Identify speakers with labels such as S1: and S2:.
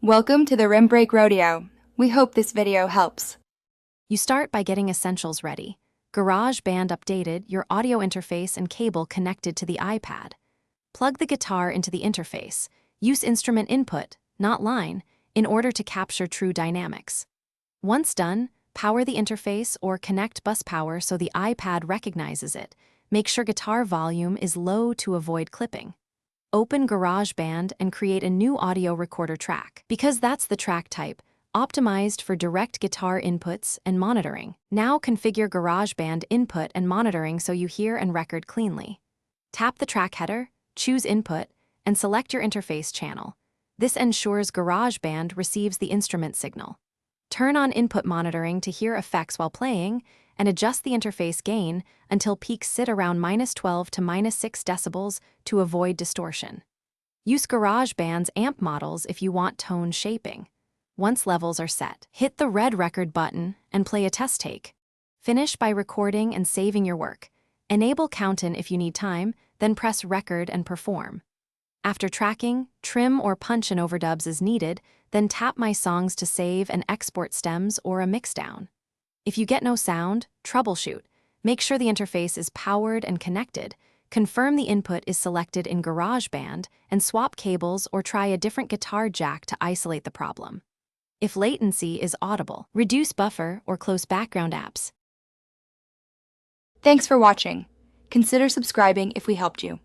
S1: Welcome to the Rim Break Rodeo. We hope this video helps.
S2: You start by getting essentials ready. Garageband updated, your audio interface and cable connected to the iPad. Plug the guitar into the interface. Use instrument input, not line, in order to capture true dynamics. Once done, power the interface or connect bus power so the iPad recognizes it. Make sure guitar volume is low to avoid clipping. Open GarageBand and create a new audio recorder track, because that's the track type, optimized for direct guitar inputs and monitoring. Now configure GarageBand input and monitoring so you hear and record cleanly. Tap the track header, choose Input, and select your interface channel. This ensures GarageBand receives the instrument signal. Turn on input monitoring to hear effects while playing, and adjust the interface gain until peaks sit around -12 to -6 decibels to avoid distortion. Use GarageBand's amp models if you want tone shaping. Once levels are set, hit the red record button and play a test take. Finish by recording and saving your work. Enable count-in if you need time, then press record and perform. After tracking, trim or punch in overdubs as needed, then tap My Songs to save and export stems or a mixdown. If you get no sound, troubleshoot. Make sure the interface is powered and connected. Confirm the input is selected in GarageBand and swap cables or try a different guitar jack to isolate the problem. If latency is audible, reduce buffer or close background apps.
S1: Thanks for watching. Consider subscribing if we helped you.